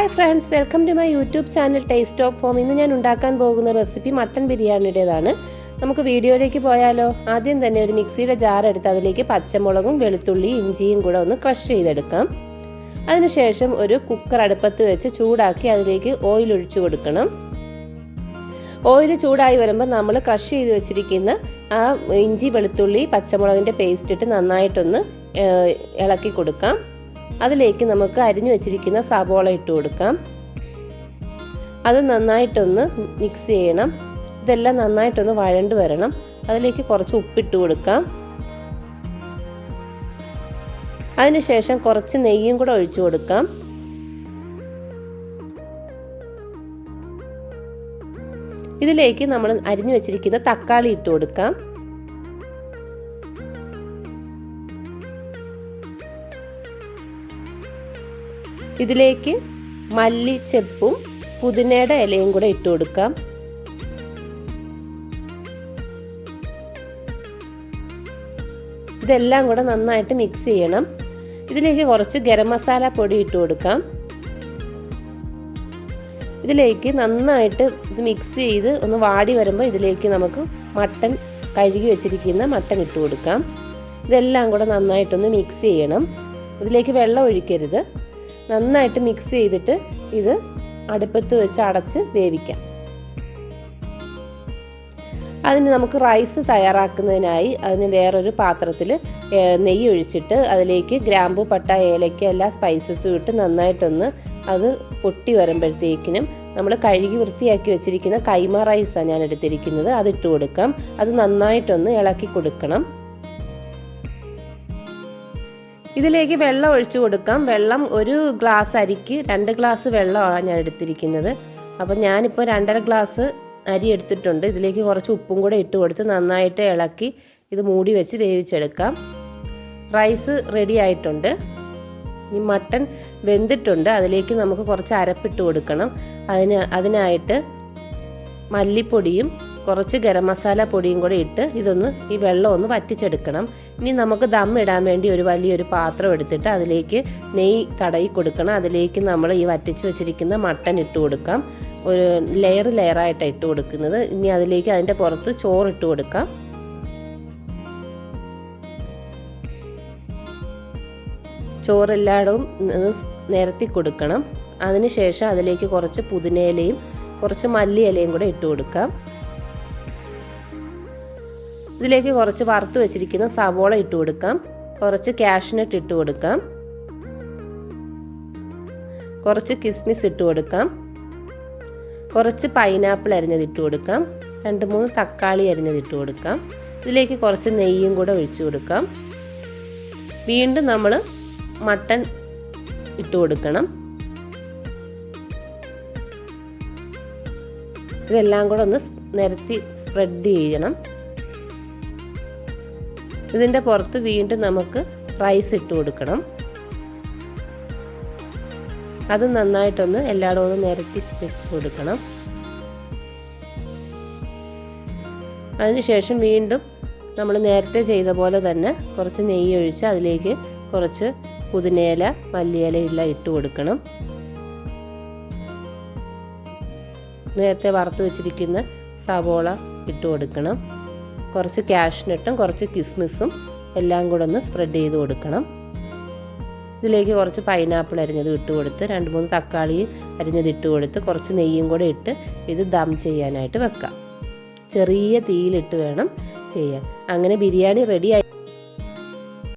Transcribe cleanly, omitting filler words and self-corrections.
Hi friends, welcome to my YouTube channel taste of home. ഇന്ന് ഞാൻ ഉണ്ടാക്കാൻ പോകുന്ന റെസിപ്പി മട്ടൻ ബിരിയാണിയുടേതാണ്. നമുക്ക് വീഡിയോയിലേക്ക് പോയാലോ? ആദ്യം തന്നെ ഒരു മിക്സിയുടെ ജാർ എടുത്ത് അതിലേക്ക് പച്ചമുളകും വെളുത്തുള്ളി ഇഞ്ചിയും കൂടെ ഒന്ന് ക്രഷ് ചെയ്തെടുക്കാം. അതിനുശേഷം ഒരു കുക്കർ അടുപ്പത്ത് വെച്ച് ചൂടാക്കി അതിലേക്ക് ഓയിൽ ഒഴിച്ചു കൊടുക്കണം. ഓയിൽ ചൂടായി വരുമ്പോൾ നമ്മൾ ക്രഷ് ചെയ്ത് വെച്ചിരിക്കുന്ന ആ ഇഞ്ചി വെളുത്തുള്ളി പച്ചമുളകിൻ്റെ പേസ്റ്റ് ഇട്ട് നന്നായിട്ടൊന്ന് ഇളക്കി കൊടുക്കാം. അതിലേക്ക് നമുക്ക് അരിഞ്ഞു വെച്ചിരിക്കുന്ന സവോള ഇട്ട് കൊടുക്കാം. അത് നന്നായിട്ടൊന്ന് മിക്സ് ചെയ്യണം. ഇതെല്ലാം നന്നായിട്ടൊന്ന് വഴണ്ട് വരണം. അതിലേക്ക് കുറച്ച് ഉപ്പിട്ട് കൊടുക്കാം. അതിനുശേഷം കുറച്ച് നെയ്യും കൂടെ ഒഴിച്ചു കൊടുക്കാം. ഇതിലേക്ക് നമ്മൾ അരിഞ്ഞു വെച്ചിരിക്കുന്ന തക്കാളി ഇട്ട് കൊടുക്കാം. ഇതിലേക്ക് മല്ലിച്ചെപ്പും പുതിനയുടെ ഇലയും കൂടെ ഇട്ട് കൊടുക്കാം. ഇതെല്ലാം കൂടെ നന്നായിട്ട് മിക്സ് ചെയ്യണം. ഇതിലേക്ക് കുറച്ച് ഗരം മസാല പൊടി ഇട്ട് കൊടുക്കാം. ഇതിലേക്ക് നന്നായിട്ട് ഇത് മിക്സ് ചെയ്ത് ഒന്ന് വാടി വരുമ്പോൾ ഇതിലേക്ക് നമുക്ക് മട്ടൻ കഴുകി വെച്ചിരിക്കുന്ന മട്ടൻ ഇട്ട് കൊടുക്കാം. ഇതെല്ലാം കൂടെ നന്നായിട്ടൊന്ന് മിക്സ് ചെയ്യണം. ഇതിലേക്ക് വെള്ളം ഒഴിക്കരുത്. നന്നായിട്ട് മിക്സ് ചെയ്തിട്ട് ഇത് അടുപ്പത്ത് വെച്ച് അടച്ച് വേവിക്കാം. അതിന് നമുക്ക് റൈസ് തയ്യാറാക്കുന്നതിനായി അതിന് വേറൊരു പാത്രത്തിൽ നെയ്യ് ഒഴിച്ചിട്ട് അതിലേക്ക് ഗ്രാമ്പു പട്ട ഏലക്ക എല്ലാ സ്പൈസസും ഇട്ട് നന്നായിട്ടൊന്ന് അത് പൊട്ടി വരുമ്പോഴത്തേക്കിനും നമ്മൾ കഴുകി വൃത്തിയാക്കി വെച്ചിരിക്കുന്ന കൈമ റൈസാണ് ഞാൻ എടുത്തിരിക്കുന്നത്. അതിട്ട് കൊടുക്കാം. അത് നന്നായിട്ടൊന്ന് ഇളക്കി കൊടുക്കണം. ഇതിലേക്ക് വെള്ളം ഒഴിച്ചു കൊടുക്കാം. വെള്ളം ഒരു ഗ്ലാസ് അരിക്ക് 2 ഗ്ലാസ് വെള്ളമാണ് ഞാൻ എടുത്തിരിക്കുന്നത്. അപ്പം ഞാനിപ്പോൾ 2.5 ഗ്ലാസ് അരി എടുത്തിട്ടുണ്ട്. ഇതിലേക്ക് കുറച്ച് ഉപ്പും കൂടെ ഇട്ട് കൊടുത്ത് നന്നായിട്ട് ഇളക്കി ഇത് മൂടി വെച്ച് വേവിച്ചെടുക്കാം. റൈസ് റെഡി ആയിട്ടുണ്ട്. ഈ മട്ടൻ വെന്തിട്ടുണ്ട്. അതിലേക്ക് നമുക്ക് കുറച്ച് അരപ്പിട്ട് കൊടുക്കണം. അതിനായിട്ട് മല്ലിപ്പൊടിയും കുറച്ച് ഗരം മസാല പൊടിയും കൂടെ ഇട്ട് ഇതൊന്ന് ഈ വെള്ളം ഒന്ന് വറ്റിച്ചെടുക്കണം. ഇനി നമുക്ക് ദം ഇടാൻ വേണ്ടി ഒരു വലിയൊരു പാത്രം എടുത്തിട്ട് അതിലേക്ക് നെയ്യ് തടയി കൊടുക്കണം. അതിലേക്ക് നമ്മൾ ഈ വറ്റിച്ച് വെച്ചിരിക്കുന്ന മട്ടൻ ഇട്ട് കൊടുക്കാം. ഒരു ലെയറായിട്ടാണ് ഇട്ട് കൊടുക്കുന്നത്. ഇനി അതിലേക്ക് അതിൻ്റെ പുറത്ത് ചോറിട്ട് കൊടുക്കാം. ചോറെല്ലായിടവും നിരത്തി കൊടുക്കണം. അതിനുശേഷം അതിലേക്ക് കുറച്ച് പുതിനയിലയും കുറച്ച് മല്ലിയിലയും കൂടെ ഇട്ട് കൊടുക്കാം. ഇതിലേക്ക് കുറച്ച് വറുത്ത് വെച്ചിരിക്കുന്ന സവോള ഇട്ട് കൊടുക്കാം. കുറച്ച് കാഷ്നട്ട് ഇട്ട് കൊടുക്കാം. കുറച്ച് കിസ്മിസ് ഇട്ട് കൊടുക്കാം. കുറച്ച് പൈനാപ്പിൾ അരിഞ്ഞത് ഇട്ട് കൊടുക്കാം. 2-3 തക്കാളി അരിഞ്ഞത് ഇട്ട് കൊടുക്കാം. ഇതിലേക്ക് കുറച്ച് നെയ്യും കൂടെ ഒഴിച്ചു കൊടുക്കാം. വീണ്ടും നമ്മൾ മട്ടൻ ഇട്ട് കൊടുക്കണം. ഇതെല്ലാം കൂടെ ഒന്ന് നിരത്തി സ്പ്രെഡ് ചെയ്യണം. ഇതിൻ്റെ പുറത്ത് വീണ്ടും നമുക്ക് റൈസ് ഇട്ട് കൊടുക്കണം. അത് നന്നായിട്ടൊന്ന് എല്ലായിടും ഒന്ന് നിരത്തി വെച്ച് കൊടുക്കണം. അതിനുശേഷം വീണ്ടും നമ്മൾ നേരത്തെ ചെയ്ത പോലെ തന്നെ കുറച്ച് നെയ്യ് ഒഴിച്ച് അതിലേക്ക് കുറച്ച് പുതിനയില മല്ലിയില എല്ലാം ഇട്ട് കൊടുക്കണം. നേരത്തെ വറുത്ത് വെച്ചിരിക്കുന്ന സവോള ഇട്ട് കൊടുക്കണം. കുറച്ച് കാഷ്നട്ടും കുറച്ച് കിസ്മിസും എല്ലാം കൂടെ ഒന്ന് സ്പ്രെഡ് ചെയ്ത് കൊടുക്കണം. ഇതിലേക്ക് കുറച്ച് പൈനാപ്പിൾ അരിഞ്ഞത് ഇട്ട് കൊടുത്ത് 2-3 തക്കാളിയും അരിഞ്ഞത് ഇട്ട് കൊടുത്ത് കുറച്ച് നെയ്യും കൂടെ ഇട്ട് ഇത് ദം ചെയ്യാനായിട്ട് വെക്കാം. ചെറിയ തീയിലിട്ട് വേണം ചെയ്യാൻ. അങ്ങനെ ബിരിയാണി റെഡി ആയി.